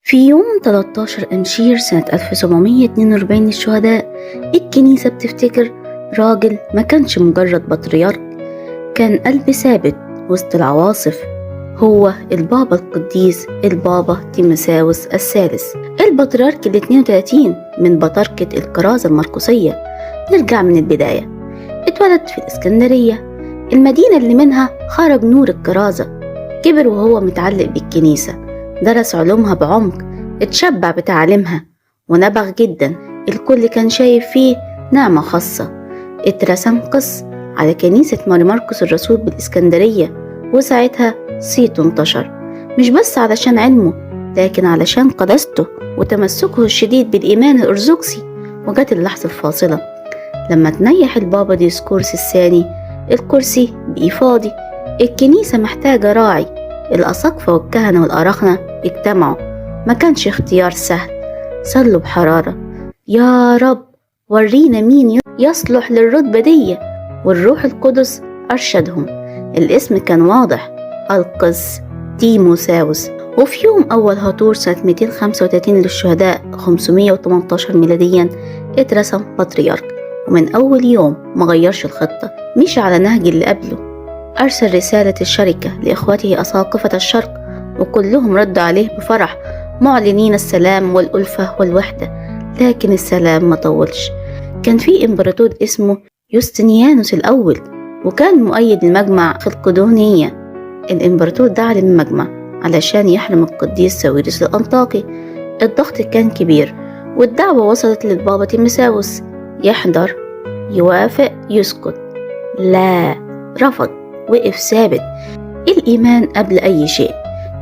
في يوم 13 أمشير سنة 1742 للشهداء، الكنيسة بتفتكر راجل ما كانش مجرد بطريرك، كان قلب ثابت وسط العواصف. هو البابا القديس البابا تيموساوس الثالث، البطريرك ال 32 من بطركة الكرازة المرقسية. نرجع من البداية. اتولد في الإسكندرية، المدينة اللي منها خرج نور الكرازة. كبر وهو متعلق بالكنيسة، درس علومها بعمق، اتشبع بتعليمها ونبغ جدا. الكل كان شايف فيه نعمة خاصة. اترسم قس على كنيسة ماري مرقس الرسول بالإسكندرية، وساعتها صيته انتشر، مش بس علشان علمه لكن علشان قداسته وتمسكه الشديد بالإيمان الأرثوذكسي. وجت اللحظة الفاصلة لما تنيح البابا ديسكورس الثاني. الكرسي بقي فاضي، الكنيسة محتاجة راعي. الأساقفة والكهنة والأراخنة اجتمعوا، ما كانش اختيار سهل. صلوا بحرارة: يا رب ورينا مين يصلح للرتبة دي. والروح القدس أرشدهم. الاسم كان واضح: القس تيموساوس. وفي يوم أول هطور سنة 235 للشهداء 518 ميلاديا اترسم بطريرك، ومن أول يوم ما غيرش الخطة، مش على نهج اللي قبله. أرسل رسالة الشركة لإخوته أساقفة الشرق، وكلهم ردوا عليه بفرح معلنين السلام والألفة والوحدة. لكن السلام ما طولش. كان في إمبراطور اسمه يوستنيانوس الأول، وكان مؤيد المجمع في القدونية. الإمبراطور دعا للمجمع علشان يحرم القديس ساويرس الأنطاكي. الضغط كان كبير، والدعوة وصلت للبابا تيموساوس. يحضر، يوافق، يسكت. لا، رفض، وقف ثابت. الإيمان قبل أي شيء.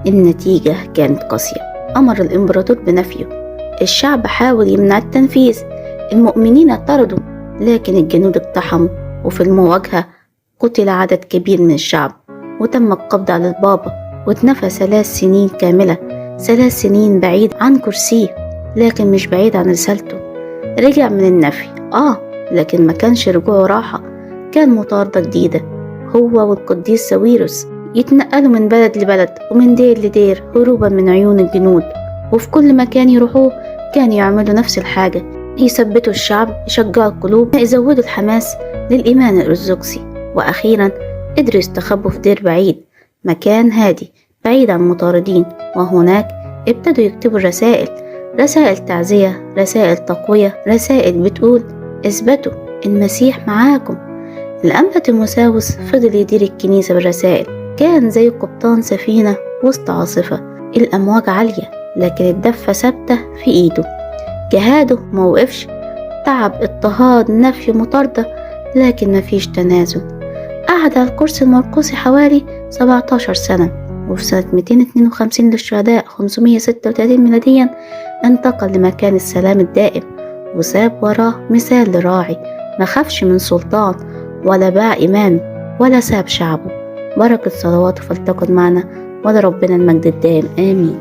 النتيجة كانت قاسية، أمر الإمبراطور بنفيه. الشعب حاول يمنع التنفيذ، المؤمنين اعترضوا، لكن الجنود اقتحموا. وفي المواجهة قتل عدد كبير من الشعب، وتم القبض على البابا، واتنفى 3 سنين كاملة. 3 سنين بعيد عن كرسيه، لكن مش بعيد عن رسالته. رجع من النفي لكن ما كانش رجوعه راحة، كان مطاردة جديدة. هو والقديس ساويرس يتنقلوا من بلد لبلد ومن دير لدير هروبا من عيون الجنود. وفي كل مكان يروحوه كانوا يعملوا نفس الحاجة: يثبتوا الشعب، يشجعوا القلوب، يزودوا الحماس للإيمان الأرثوذكسي. وأخيرا قدروا يستخبوا في دير بعيد، مكان هادي بعيد عن المطاردين. وهناك ابتدوا يكتبوا رسائل تعزية، رسائل تقوية، رسائل بتقول: اثبتوا، المسيح معاكم. الأنبا تيموساوس فضل يدير الكنيسة بالرسائل، كان زي قبطان سفينة وسط عاصفة. الأمواج عالية لكن الدفة ثابتة في إيده. جهاده موقفش، تعب، اضطهاد، نفي، مطاردة، لكن مفيش تنازل. قعد على الكرسي المرقسي حوالي 17 سنة، وفي سنة 252 للشهداء 536 ميلاديا انتقل لمكان السلام الدائم، وساب وراه مثال لراعي ما خافش من سلطان ولا باع إيمانه ولا ساب شعبه. بركة صلواته فلتكن معنا، ولربنا المجد الدائم، آمين.